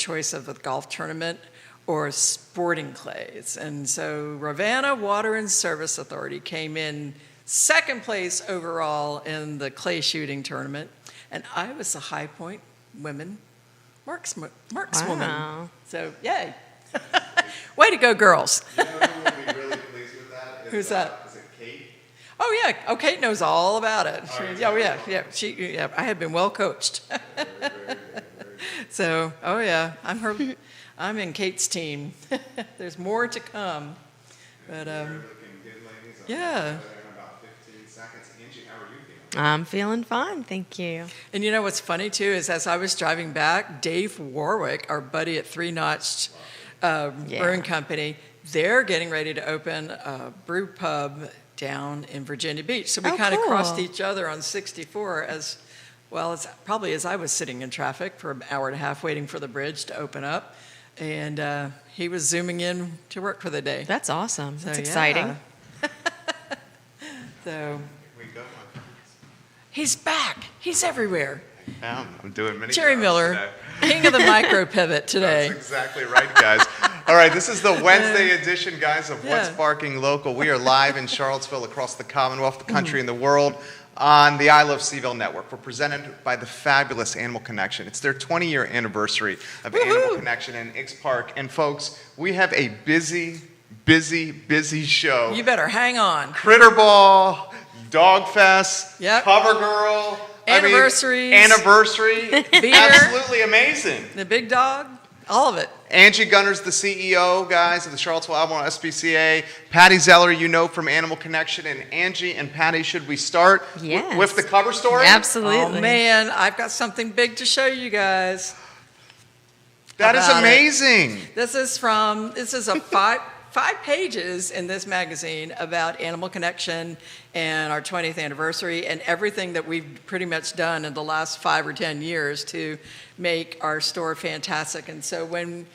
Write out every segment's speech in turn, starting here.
choice of a golf tournament or sporting clays. And so Ravenna Water and Service Authority came in second place overall in the clay shooting tournament. And I was the High Point women markswoman. So, yay. Way to go, girls. You know who will be really pleased with that? Who's that? Is it Kate? Oh, yeah. Oh, Kate knows all about it. Right. Yeah. I have been well coached. Very good. So, I'm in Kate's team. There's more to come. But, You're looking good, ladies. yeah. In about 15 seconds. Angie, how are you feeling? I'm feeling fine, thank you. And you know what's funny, too, is as I was driving back, Dave Warwick, our buddy at Three Notched Brewing Company, they're getting ready to open a brew pub down in Virginia Beach. So we kind of crossed each other on 64 as well as probably as I was sitting in traffic for an hour and a half waiting for the bridge to open up. And he was zooming in to work for the day. That's awesome. So, That's exciting. So We go. he's back. He's everywhere. I'm doing many Jerry jobs Miller, today. king of the micro pivot today. That's exactly right, guys. All right, this is the Wednesday edition, guys, of What's Sparking Local. We are live in Charlottesville, across the Commonwealth, the country, and the world on the I Love Seaville Network. We're presented by the fabulous Animal Connection. It's their 20-year anniversary of Animal Connection in Ix Park. And folks, we have a busy show. You better hang on. Critter Ball, Dog Fest, Yep. Cover Girl. Anniversaries. Anniversary. Beer. Absolutely amazing. The big dog, all of it. Angie Gunner's the CEO, guys, of the Charlottesville Albemarle Spca. Patty Zeller, you know from Animal Connection. And Angie and Patty, should we start Yes. with the cover story? Absolutely. Oh, man, I've got something big to show you guys. That is about it. amazing. This is a five pages in this magazine about Animal Connection and our 20th anniversary and everything that we've pretty much done in the last 5 or 10 years to make our store fantastic. And so when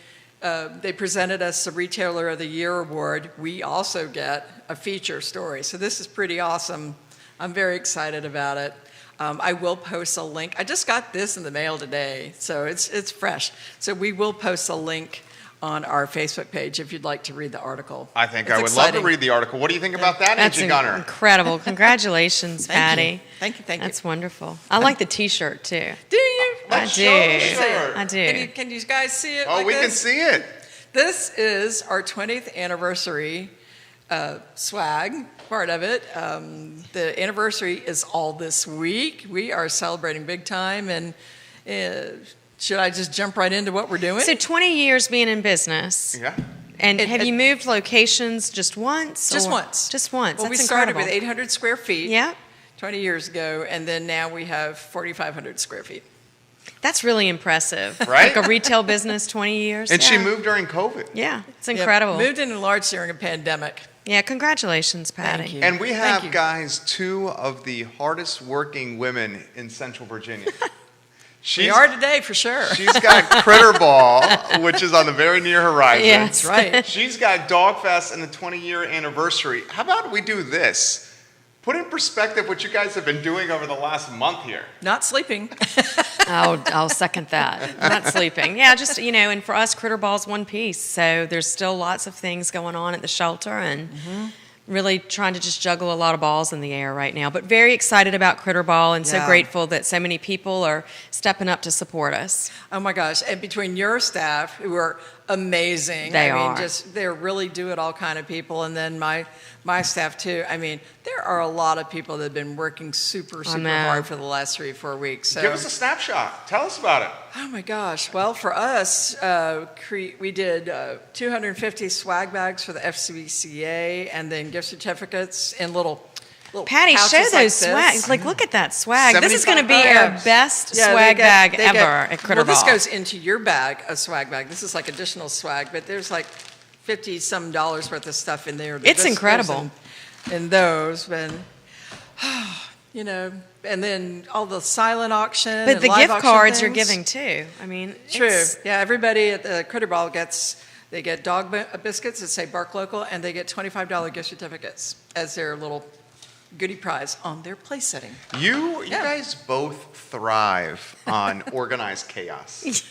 they presented us the Retailer of the Year award, we also get a feature story. So this is pretty awesome. I'm very excited about it. I will post a link. I just got this in the mail today, so it's fresh. So we will post a link on our Facebook page if you'd like to read the article. I think It's I would exciting. love to read the article. What do you think about that, That's Angie Gunner? incredible. Congratulations, Patty. Thank you. That's wonderful. I like the T-shirt too. Do you? Let's I show the do. shirt. I do. Can you guys see it? Oh, like we can this? see it. This is our 20th anniversary swag, part of it. The anniversary is all this week. We are celebrating big time, and should I just jump right into what we're doing? So 20 years being in business. Yeah. And have you moved locations just once? Just or- once. Just once. Well, That's we started incredible. with 800 square feet Yeah. 20 years ago, and then now we have 4,500 square feet. That's really impressive. Right? Like a retail business, 20 years. And she Yeah. moved during COVID. Yeah, it's Yep. incredible. Moved in enlarged during a pandemic. Yeah, congratulations, Patty. Thank you. And we Thank have, you. guys, two of the hardest working women in Central Virginia. We are today, for sure. She's got Critter Ball, which is on the very near horizon. Yeah. That's right. She's got Dog Fest and the 20-year anniversary. How about we do this? Put in perspective what you guys have been doing over the last month here. Not sleeping. I'll second that. Not sleeping. Yeah, just, and for us, Critter Ball's one piece. So there's still lots of things going on at the shelter and really trying to just juggle a lot of balls in the air right now. But very excited about Critter Ball and so Yeah. grateful that so many people are stepping up to support us. Oh my gosh! And between your staff, who are amazing, They I mean, are. they're really do it all kind of people, and then my staff too. I mean, there are a lot of people that have been working super know. hard for the last 3 or 4 weeks. So. Give us a snapshot. Tell us about it. Oh my gosh! Well, for us, we did 250 swag bags for the FCBCA, and then gift certificates in little Patty, pouches show like those this. swags. Like, look at that swag. This is going to be 75 our bags. best Yeah, swag bag they ever get- at Critter Well, Ball. this goes into your bag, a swag bag. This is like additional swag, but there's like $50-some worth of stuff in there. that It's just goes incredible. In those, but and then all the silent auction. But and the live gift auction cards you're things. giving too. I mean, True. it's- Yeah, everybody at the Critter Ball they get dog biscuits that say Bark Local, and they get $25 gift certificates as their little goodie prize on their place setting. You Yeah. guys both thrive on organized chaos.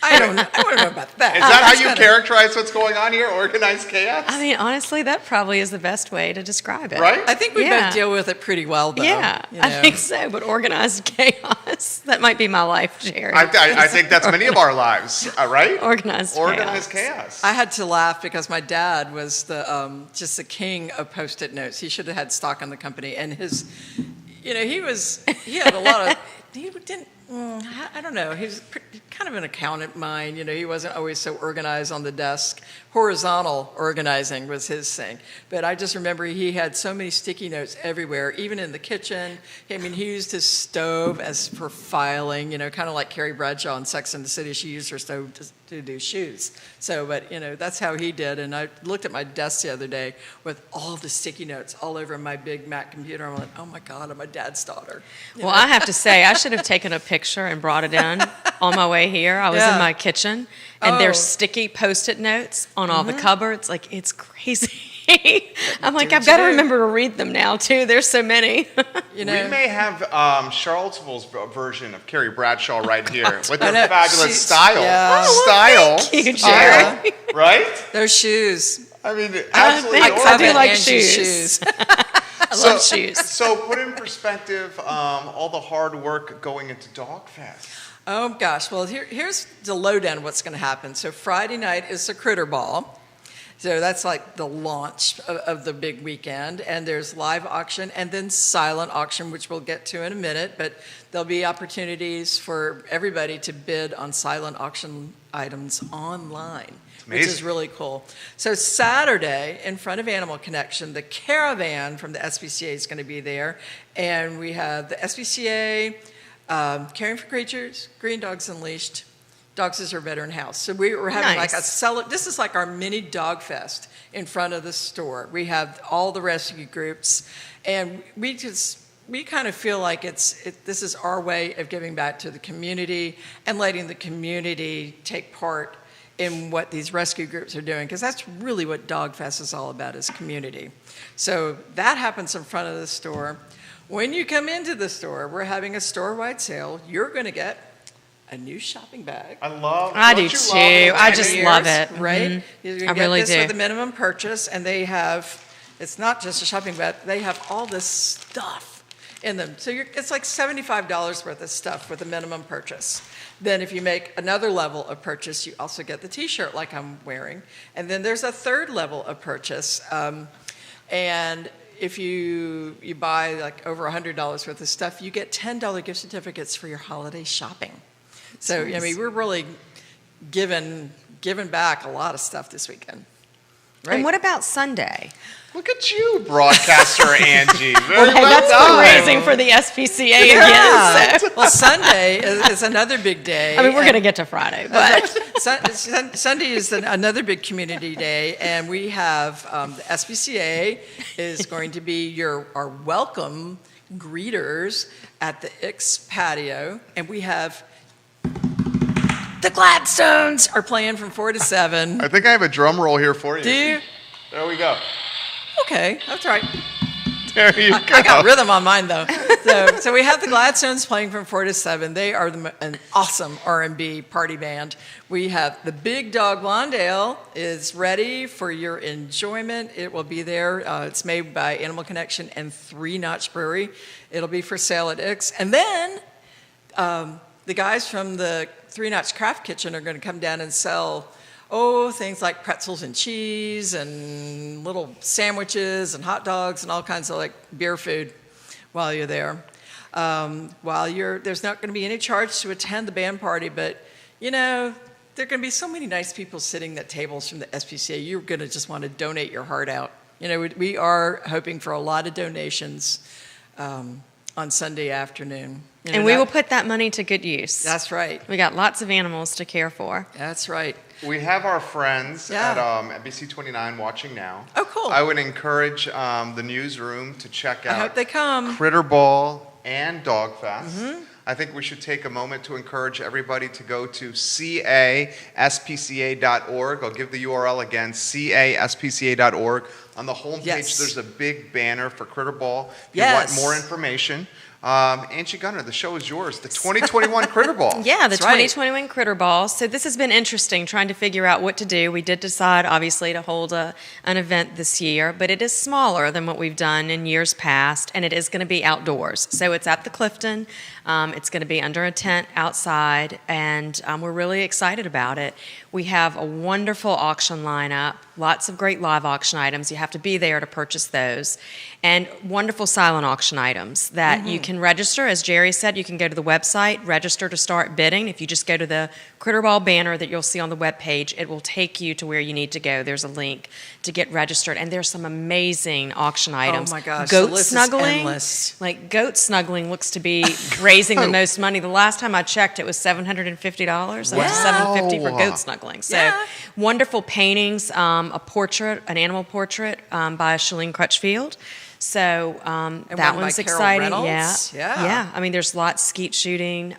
I don't know about that. Is that how you characterize what's going on here? Organized chaos? I mean, honestly, that probably is the best way to describe it. Right? I think we Yeah. both deal with it pretty well, though. Yeah, you I know. think so. But organized chaos, that might be my life, Jerry. I think that's many of our lives, right? Organized chaos. I had to laugh because my dad was just the king of Post-it notes. He should have had stock in the company, and he had a lot of, he didn't, I don't know, he was kind of an accountant mind. He wasn't always so organized on the desk. Horizontal organizing was his thing. But I just remember he had so many sticky notes everywhere, even in the kitchen. I mean, he used his stove as for filing, kind of like Carrie Bradshaw in Sex and the City. She used her stove to do shoes. So, but, that's how he did. And I looked at my desk the other day with all the sticky notes all over my big Mac computer. I'm like, oh my God, I'm a dad's daughter. Well, I have to say, I should have taken a picture and brought it in on my way here. I was in my kitchen, and there's sticky Post-it notes on all the cupboards. Like, it's crazy. I'm like, I've got to remember to read them now, too. There's so many. We may have Charlottesville's version of Carrie Bradshaw right here with her fabulous style. Yeah. Thank you, Jerry. Right? Those shoes. I mean, absolutely. Thanks. I do like Angie's shoes. I love shoes. So put in perspective all the hard work going into Dog Fest. Oh, gosh. Well, here's the lowdown of what's going to happen. So Friday night is the Critter Ball. So that's like the launch of the big weekend. And there's live auction and then silent auction, which we'll get to in a minute. But there'll be opportunities for everybody to bid on silent auction items online, which is really cool. So Saturday, in front of Animal Connection, the caravan from the SPCA is going to be there. And we have the SPCA, Caring for Creatures, Green Dogs Unleashed, Dogs Deserve Better in House. So we're having like this is like our mini dog fest in front of the store. We have all the rescue groups, and we kind of feel like this is our way of giving back to the community and letting the community take part in what these rescue groups are doing, because that's really what Dog Fest is all about, is community. So that happens in front of the store. When you come into the store, we're having a store-wide sale. You're going to get a new shopping bag. I do too. I just love it. Right? Mm-hmm. You're going I to get really this do. with a minimum purchase, and they have, it's not just a shopping bag, they have all this stuff in them. So it's like $75 worth of stuff with a minimum purchase. Then if you make another level of purchase, you also get the t-shirt like I'm wearing. And then there's a third level of purchase. And if you buy like over $100 worth of stuff, you get $10 gift certificates for your holiday shopping. So, I mean, we're really giving back a lot of stuff this weekend. Right? And what about Sunday? Look at you, broadcaster Angie. Well, hey, that's fundraising for the SPCA again. So. Well, Sunday is another big day. I mean, we're going to get to Friday, but Sunday is another big community day, and we have the SPCA is going to be our welcome greeters at the Ix patio, and we have the Gladstones are playing from 4 to 7. I think I have a drum roll here for you. Do you? There we go. Okay, that's right. There you go. I got rhythm on mine though. So we have the Gladstones playing from 4 to 7. They are an awesome R&B party band. We have the Big Dog Lawndale is ready for your enjoyment. It will be there. It's made by Animal Connection and 3 Notch Brewery. It'll be for sale at Ix. And then the guys from the 3 Notch Craft Kitchen are going to come down and sell things like pretzels and cheese and little sandwiches and hot dogs and all kinds of like beer food while you're there. There's not going to be any charge to attend the band party, but there are going to be so many nice people sitting at tables from the SPCA. You're going to just want to donate your heart out. We are hoping for a lot of donations on Sunday afternoon. And we will put that money to good use. That's right. We got lots of animals to care for. That's right. We have our friends at BC29 watching now. Oh, cool. I would encourage the newsroom to check out I hope they come. Critter Ball and Dog Fest. Mm-hmm. I think we should take a moment to encourage everybody to go to caspca.org. I'll give the URL again, caspca.org. On the homepage, there's a big banner for Critter Ball. If you want more information, Angie Gunner, the show is yours. The 2021 Critter Ball. Yeah, the That's right. 2021 Critter Ball. So this has been interesting, trying to figure out what to do. We did decide, obviously, to hold an event this year, but it is smaller than what we've done in years past, and it is going to be outdoors. So it's at the Clifton. It's going to be under a tent outside, and we're really excited about it. We have a wonderful auction lineup, lots of great live auction items. You have to be there to purchase those, and wonderful silent auction items that you can register. As Jerry said, you can go to the website, register to start bidding. If you just go to the Critter Ball banner that you'll see on the webpage, it will take you to where you need to go. There's a link to get registered, and there's some amazing auction items. Oh my gosh, goat the list snuggling, is endless. like goat snuggling looks to be raising the most money. The last time I checked, it was $750. Wow. $750 for goat snuggling. So Yeah. wonderful paintings, a portrait, an animal portrait by Shalene Crutchfield. So that one by one's Carol exciting. Reynolds. Yeah. Yeah. I mean, there's lots skeet shooting,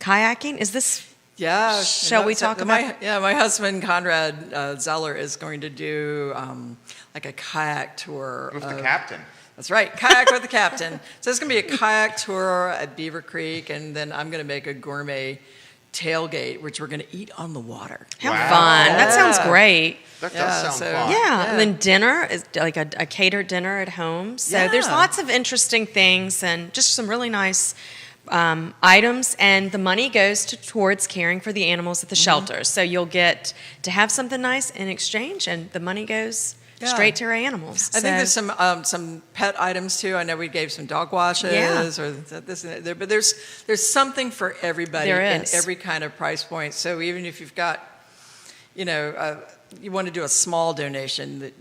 kayaking. Is this? Yeah. Shall we talk about? My husband Conrad Zeller is going to do like a kayak tour With the captain. That's right, kayak with the captain. So it's going to be a kayak tour at Beaver Creek, and then I'm going to make a gourmet tailgate, which we're going to eat on the water. How Wow. fun! That sounds Yeah. great. That Yeah, does sound so- fun. Yeah, and then dinner is like a catered dinner at home. So there's Yeah. lots of interesting things and just some really nice items. And the money goes towards caring for the animals at the shelters. So you'll get to have something nice in exchange, and the money goes Yeah. straight to our animals. I think there's some pet items too. I know we gave some dog washes Yeah. or this and that, but there's something for everybody There in is. every kind of price point. So even if you've got, you want to do a small donation,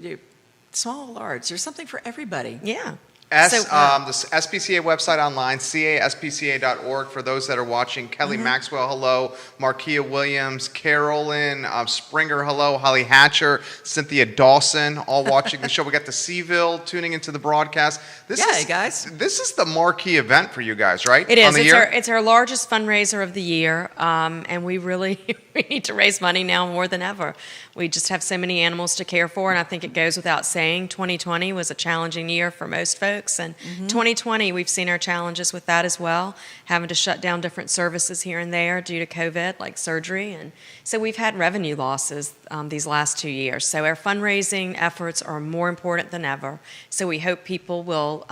small or large, there's something for everybody. Yeah. The So, SPCA website online, caspca.org. For those that are watching, Kelly Maxwell, hello. Markia Williams, Carolyn Springer, hello. Holly Hatcher, Cynthia Dawson, all watching the show. We got the Seville tuning into the broadcast. Yeah, guys. This is the marquee event for you guys, right? It is. On the year? It's our largest fundraiser of the year, and we really we need to raise money now more than ever. We just have so many animals to care for, and I think it goes without saying. 2020 was a challenging year for most folks, and 2020 we've seen our challenges with that as well, having to shut down different services here and there due to COVID, like surgery, and so we've had revenue losses these last 2 years. So our fundraising efforts are more important than ever. So we hope people will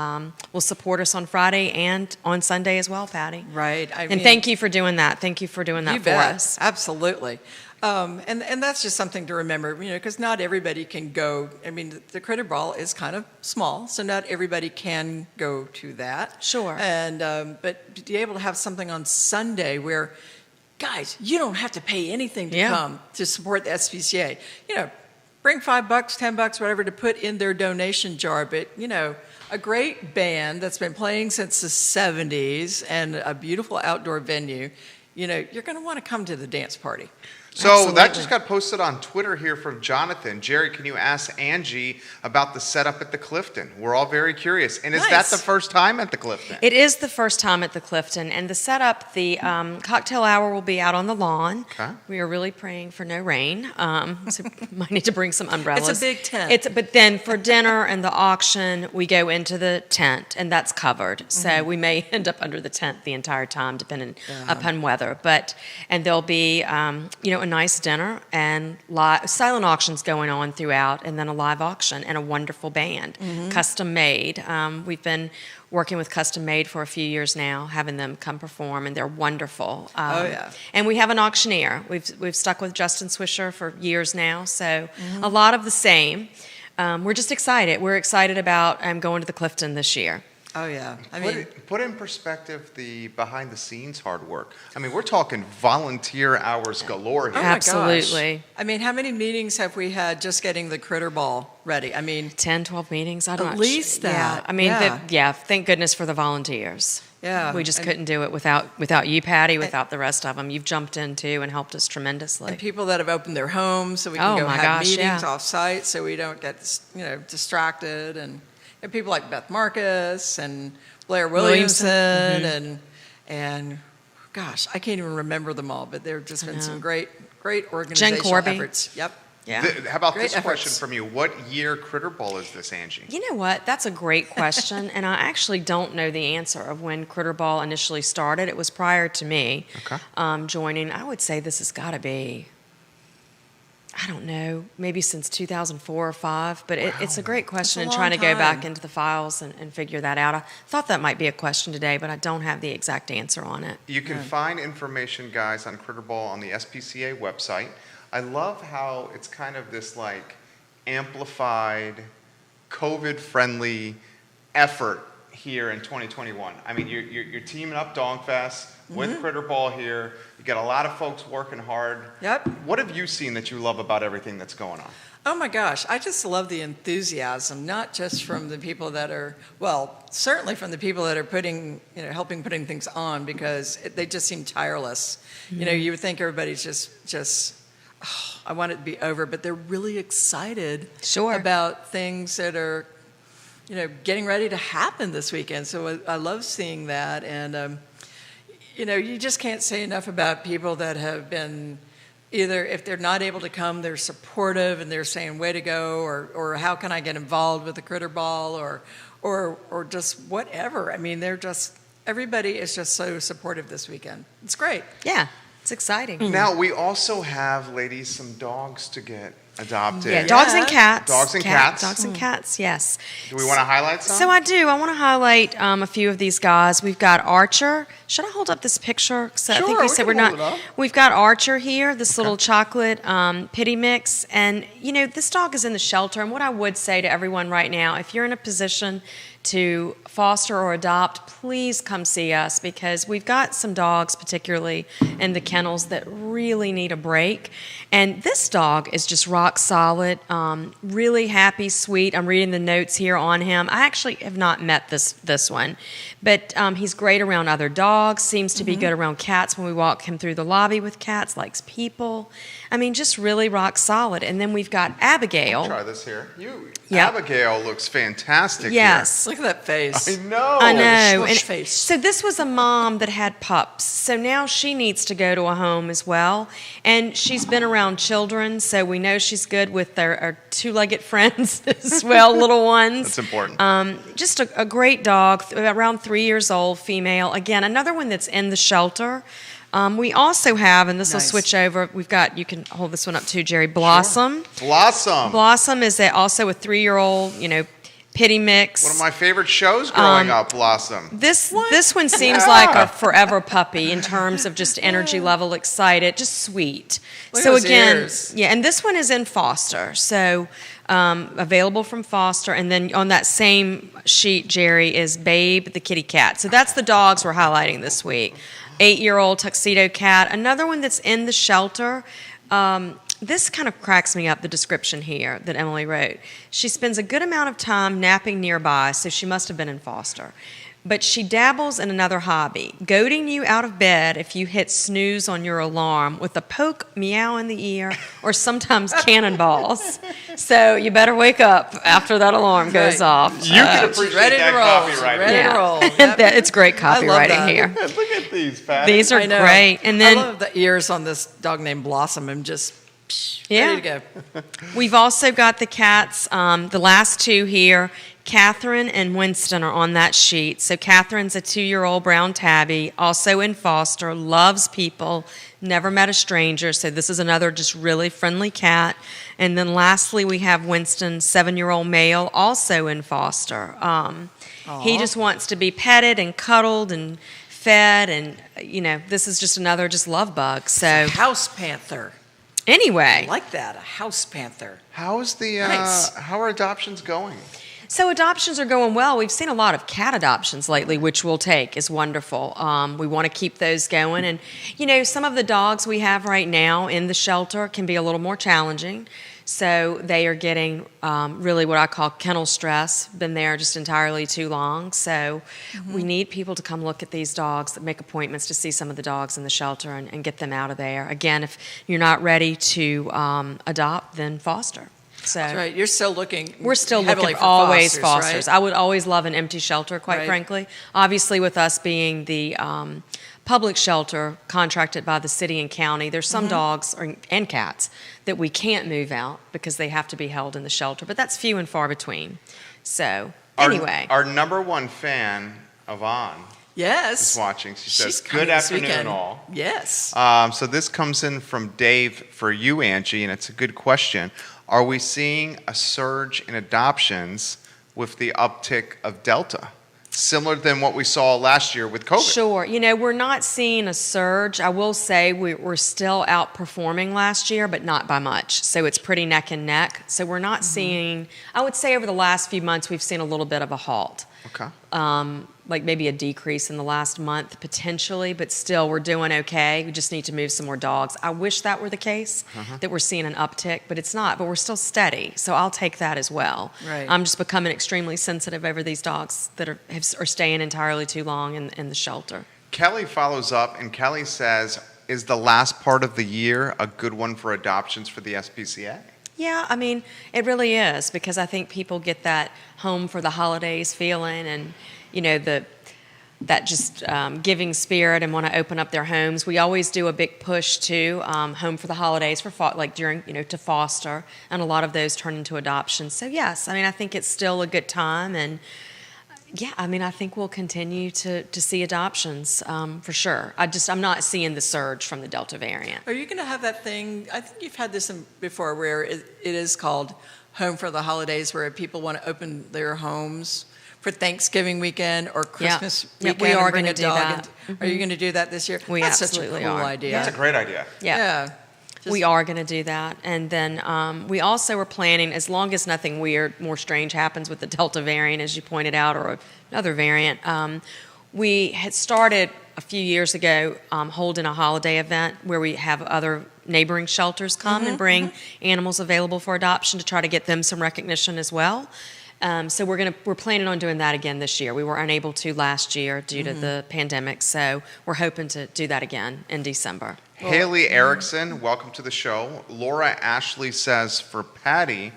support us on Friday and on Sunday as well, Patty. Right. And thank you for doing that. Thank you for doing that You for bet. us. Absolutely. And that's just something to remember, because not everybody can go. I mean, the Critter Ball is kind of small, so not everybody can go to that. Sure. And but to be able to have something on Sunday where, guys, you don't have to pay anything to Yeah. come to support the SPCA. Bring $5, $10, whatever, to put in their donation jar. But a great band that's been playing since the '70s and a beautiful outdoor venue. You're going to want to come to the dance party. So Absolutely. that just got posted on Twitter here from Jonathan. Jerry, can you ask Angie about the setup at the Clifton? We're all very curious. And is that Nice. the first time at the Clifton? It is the first time at the Clifton, and the setup, the cocktail hour will be out on the lawn. Okay. We are really praying for no rain, so might need to bring some umbrellas. It's a big tent. But then for dinner and the auction, we go into the tent, and that's covered. So we may end up under the tent the entire time, depending upon weather. And there'll be, a nice dinner and silent auctions going on throughout, and then a live auction and a wonderful band, custom made. We've been working with Custom Made for a few years now, having them come perform, and they're wonderful. Oh, yeah. And we have an auctioneer. We've stuck with Justin Swisher for years now, so a lot of the same. We're just excited. We're excited about going to the Clifton this year. Oh, yeah. Put in perspective the behind-the-scenes hard work. I mean, we're talking volunteer hours galore here. Oh my gosh. Absolutely. How many meetings have we had just getting the Critter Ball ready? 10, 12 meetings. At least that. Yeah. Thank goodness for the volunteers. Yeah. We just couldn't do it without you, Patty, without the rest of them. You've jumped in too and helped us tremendously. And people that have opened their homes so we can Oh, go my have gosh, meetings yeah. off-site so we don't get distracted. And people like Beth Marcus and Blair Williamson and gosh, I can't even remember them all, but there have just been some great organizational Corby. efforts. Yep. Yeah. How about Great this question efforts. from you? What year Critter Ball is this, Angie? You know what? That's a great question, and I actually don't know the answer of when Critter Ball initially started. It was prior to me joining. I would say this has got to be, I don't know, maybe since 2004 or 5, but it's a great question, and trying to go back into the files and figure that out. I thought that might be a question today, but I don't have the exact answer on it. You can find information, guys, on Critter Ball on the SPCA website. I love how it's kind of this like amplified, COVID-friendly effort here in 2021. I mean, you're teaming up Dogfest with Critter Ball here. You got a lot of folks working hard. Yep. What have you seen that you love about everything that's going on? Oh my gosh, I just love the enthusiasm, not just from the people that are, well, certainly from the people that are helping putting things on, because they just seem tireless. You know, you would think everybody's just I want it to be over, but they're really excited about things that are, getting ready to happen this weekend. So I love seeing that. And, you just can't say enough about people that have been either, if they're not able to come, they're supportive and they're saying, way to go, or how can I get involved with the Critter Ball, or just whatever. I mean, everybody is just so supportive this weekend. It's great. Yeah. It's exciting. Now, we also have, ladies, some dogs to get adopted. Yeah, dogs and cats. Dogs and cats. Dogs and cats, yes. Do we want to highlight some? So I do. I want to highlight a few of these guys. We've got Archer. Should I hold up this picture? 'Cause I think you said we're not. We've got Archer here, this little chocolate pity mix. And, this dog is in the shelter. And what I would say to everyone right now, if you're in a position to foster or adopt, please come see us, because we've got some dogs, particularly in the kennels, that really need a break. And this dog is just rock solid, really happy, sweet. I'm reading the notes here on him. I actually have not met this one, but he's great around other dogs, seems to be good around cats when we walk him through the lobby with cats, likes people. I mean, just really rock solid. And then we've got Abigail. Try this here. Abigail looks fantastic. Yes. Look at that face. I know. I know. Smush face. So this was a mom that had pups. So now she needs to go to a home as well. And she's been around children, so we know she's good with our two-legged friends as well, little ones. That's important. Just a great dog, around 3 years old, female. Again, another one that's in the shelter. We also have, and this will switch over, we've got, you can hold this one up too, Jerry, Blossom. Sure. Blossom. Blossom is also a 3-year-old, pity mix. One of my favorite shows growing up, Blossom. This one seems like a forever puppy in terms of just energy level, excited, just sweet. Look So at those again, ears. yeah, and this one is in foster, so available from foster. And then on that same sheet, Jerry, is Babe the kitty cat. So that's the dogs we're highlighting this week. 8-year-old Tuxedo Cat. Another one that's in the shelter. This kind of cracks me up, the description here that Emily wrote. She spends a good amount of time napping nearby, so she must have been in foster. But she dabbles in another hobby, goading you out of bed if you hit snooze on your alarm with a poke, meow in the ear, or sometimes cannonballs. So you better wake up after that alarm goes off. You can appreciate ready that to roll. copyright. Ready to roll. Yep. It's great copywriting that. here. Look at these, Patty. These are I know. great. And then I love the ears on this dog named Blossom. I'm just ready to go. We've also got the cats, the last two here. Catherine and Winston are on that sheet. So Catherine's a 2-year-old brown tabby, also in foster, loves people, never met a stranger. So this is another just really friendly cat. And then lastly, we have Winston, 7-year-old male, also in foster. He just wants to be petted and cuddled and fed, and this is just another just love bug. So House panther. anyway, I like that, a house panther. How's the Nice. how are adoptions going? so adoptions are going well. We've seen a lot of cat adoptions lately, which we'll take, is wonderful. We want to keep those going. And, some of the dogs we have right now in the shelter can be a little more challenging. So they are getting really what I call kennel stress, been there just entirely too long. So we need people to come look at these dogs, make appointments to see some of the dogs in the shelter and get them out of there. Again, if you're not ready to adopt, then foster. So That's right. You're still looking. we're still heavily looking for always fosters. I would always love an empty shelter, quite Right. frankly. Obviously, with us being the public shelter contracted by the city and county. There's some dogs and cats that we can't move out because they have to be held in the shelter, but that's few and far between. So anyway. Our number one fan, Yvonne, Yes. is watching. She She's says, coming good this afternoon weekend. all. Yes. So this comes in from Dave for you, Angie, and it's a good question. Are we seeing a surge in adoptions with the uptick of Delta? Similar than what we saw last year with COVID. Sure. You know, we're not seeing a surge. I will say we're still outperforming last year, but not by much. So it's pretty neck and neck. So we're not seeing, I would say over the last few months, we've seen a little bit of a halt. Okay. Like maybe a decrease in the last month potentially, but still we're doing okay. We just need to move some more dogs. I wish that were the case, that we're seeing an uptick, but it's not. But we're still steady, so I'll take that as well. Right. I'm just becoming extremely sensitive over these dogs that are staying entirely too long in the shelter. Kelly follows up, and Kelly says, is the last part of the year a good one for adoptions for the SPCA? Yeah, I mean, it really is, because I think people get that home for the holidays feeling and, you know, that just giving spirit and want to open up their homes. We always do a big push to home for the holidays for like during, you know, to foster, and a lot of those turn into adoptions. So yes, I mean, I think it's still a good time, and yeah, I mean, I think we'll continue to see adoptions for sure. I'm not seeing the surge from the Delta variant. Are you going to have that thing? I think you've had this before, where it is called Home for the Holidays, where people want to open their homes for Thanksgiving weekend or Christmas weekend. we are and bring gonna a do dog that. in. Are you going to do that this year? We That's absolutely such a cool are. idea. That's a great idea. Yeah. Just- We are going to do that. And then we also are planning, as long as nothing weird, more strange happens with the Delta variant, as you pointed out, or another variant, we had started a few years ago holding a holiday event where we have other neighboring shelters come and bring animals available for adoption to try to get them some recognition as well. So we're planning on doing that again this year. We were unable to last year due to the pandemic, so we're hoping to do that again in December. Haley Erickson, welcome to the show. Laura Ashley says, for Patty,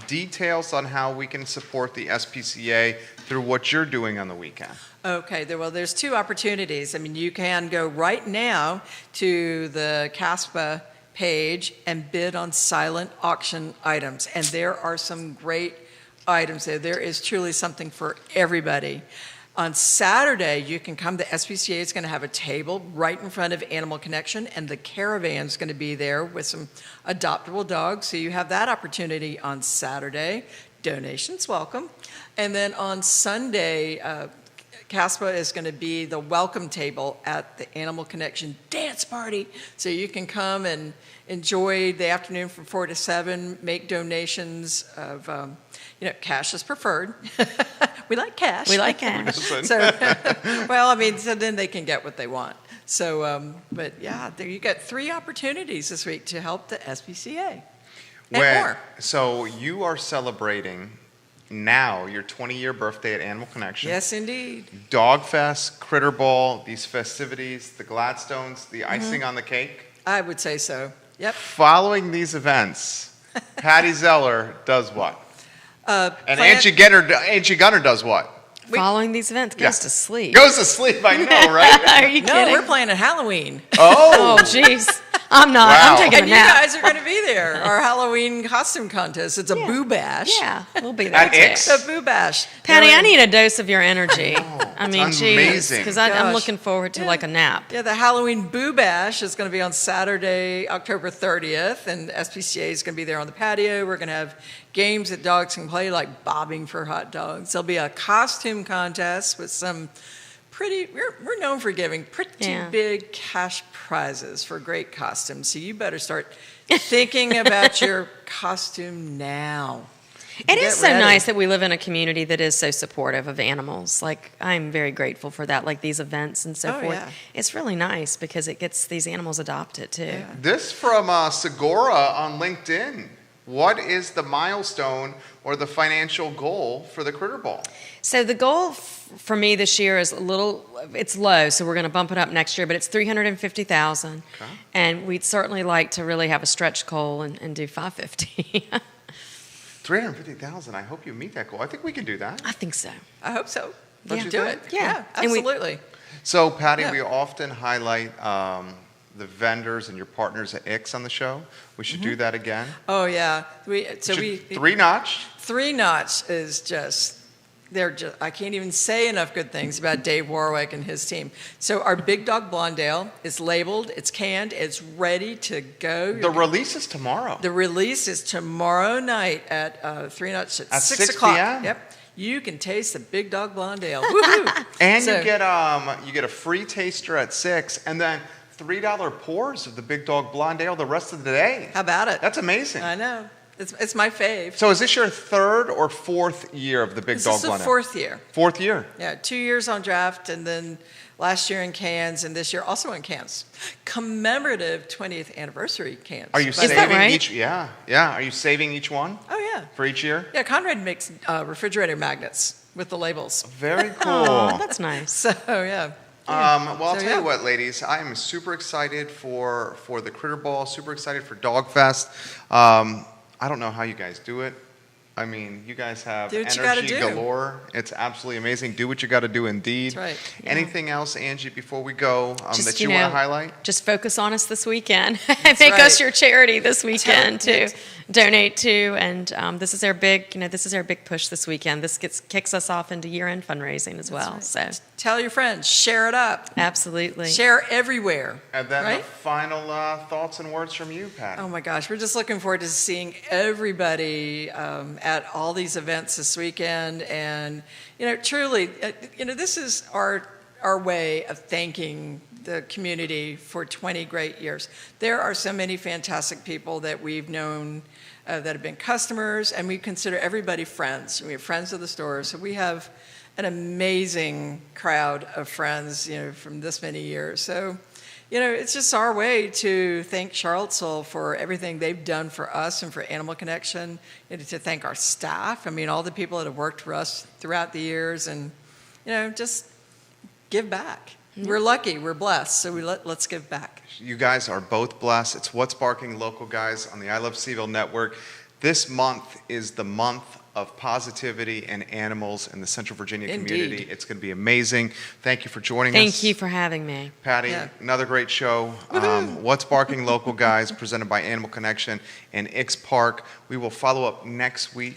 details on how we can support the SPCA through what you're doing on the weekend. Okay, there's two opportunities. I mean, you can go right now to the CASPA page and bid on silent auction items, and there are some great items there. There is truly something for everybody. On Saturday, you can come. The SPCA is going to have a table right in front of Animal Connection, and the caravan is going to be there with some adoptable dogs. So you have that opportunity on Saturday. Donations welcome. And then on Sunday, CASPA is going to be the welcome table at the Animal Connection dance party. So you can come and enjoy the afternoon from 4 to 7, make donations of, cash is preferred. We like cash. We like cash. So, well, I mean, so then they can get what they want. So, but yeah, there you got 3 opportunities this week to help the SPCA and more. So you are celebrating now your 20-year birthday at Animal Connection. Yes, indeed. Dog Fest, Critter Ball, these festivities, the Gladstones, the icing on the cake. I would say so. Yep. Following these events, Patty Zeller does what? And Plant- Angie Gunner does what? Following these events, goes to sleep. Goes to sleep, I know, right? Are you No, kidding? we're planning Halloween. Oh, jeez. I'm not. Wow. I'm taking And a you nap. guys are going to be there. Our Halloween costume contest. It's a boo bash. Yeah, we'll be there At too. Ix? It's a boo bash. Patty, They're I in- need a dose of your energy. I mean, it's geez, amazing. because I'm Gosh. looking forward to like a nap. Yeah, the Halloween Boo Bash is going to be on Saturday, October 30th, and SPCA is going to be there on the patio. We're going to have games that dogs can play, like bobbing for hot dogs. There'll be a costume contest with some we're known for giving pretty big cash prizes for great costumes, so you better start thinking about your costume now. It Get is so ready. nice that we live in a community that is so supportive of animals. Like, I'm very grateful for that, like these events and so Oh, forth. yeah. It's really nice because it gets these animals adopted too. Yeah. This from Segura on LinkedIn. What is the milestone or the financial goal for the Critter Ball? So the goal for me this year is it's low, so we're going to bump it up next year, but it's $350,000. Okay. And we'd certainly like to really have a stretch goal and do $550,000. $350,000. I hope you meet that goal. I think we can do that. I think so. I hope so. Don't Let's you do think? it. Yeah. Yeah, And we- absolutely. So, Patty, Yeah. we often highlight the vendors and your partners at Ix on the show. We should do that again. Oh yeah, Three Notch. Three Notch is just, I can't even say enough good things about Dave Warwick and his team. So our Big Dog Blonde Ale is labeled, it's canned, it's ready to go. The release is tomorrow. The release is tomorrow night at Three Notch at 6 6 o'clock. p.m.? Yep. You can taste the Big Dog Blonde Ale. Woohoo! And So- you get a free taster at 6, and then $3 pours of the Big Dog Blonde Ale the rest of the day. How about it? That's amazing. I know. It's my fave. So is this your third or fourth year of the Big This Dog is the Blonde Ale? fourth year. Fourth year. Yeah, 2 years on draft, and then last year in cans, and this year also in cans. Commemorative 20th anniversary cans. Are you By the saving way. right? each? Yeah, yeah. Are you saving each one Oh yeah. for each year? Yeah, Conrad makes refrigerator magnets with the labels. Very cool. Oh, that's nice. So yeah. Well, I'll So, tell yeah. you what, ladies. I am super excited for the Critter Ball. Super excited for Dog Fest. I don't know how you guys do it. I mean, you guys have Do what you gotta energy do. galore. It's absolutely amazing. Do what you got to do, indeed. That's right. Yeah. Anything else, Angie, before we go Just, that you want to highlight? Just focus on us this weekend. Make right. us your charity this weekend Tell- to donate to, and this is our big, this is our big push this weekend. This kicks us off into year-end fundraising as well. right. So Tell your friends. Share it up. absolutely. Share everywhere. And then right? the final thoughts and words from you, Patty. Oh my gosh, we're just looking forward to seeing everybody at all these events this weekend, and truly, this is our way of thanking the community for 20 great years. There are so many fantastic people that we've known that have been customers, and we consider everybody friends. We have friends of the store, so we have an amazing crowd of friends, from this many years. So. It's just our way to thank Charlottesville for everything they've done for us and for Animal Connection, and to thank our staff. I mean, all the people that have worked for us throughout the years, and, just give back. We're lucky, we're blessed, so let's give back. You guys are both blessed. It's What's Barking Local, guys, on the I Love Seaville Network. This month is the month of positivity and animals in the Central Virginia community. Indeed. It's going to be amazing. Thank you for joining us. Thank you for having me. Patty, Yeah. another great show. What's Barking Local, guys, presented by Animal Connection and Ix Park. We will follow up next week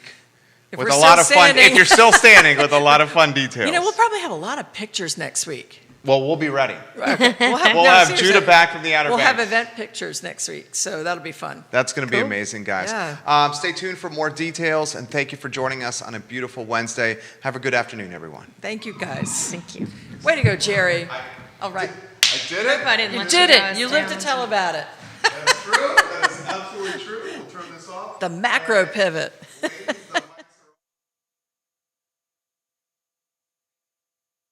If with we're a still lot of fun. standing. If you're still standing, with a lot of fun details. We'll probably have a lot of pictures next week. Well, we'll be ready. Okay. We'll We'll have seriously. Judah back from the Outer We'll Banks. have event pictures next week, so that'll be fun. That's going to be Cool. amazing, guys. Yeah. Stay tuned for more details, and thank you for joining us on a beautiful Wednesday. Have a good afternoon, everyone. Thank you, guys. Thank you. Way to go, Jerry. All right. I did it. I didn't You let did guys it. You lived to down. tell about it. That's true. That is absolutely true. We'll turn this off. The macro pivot.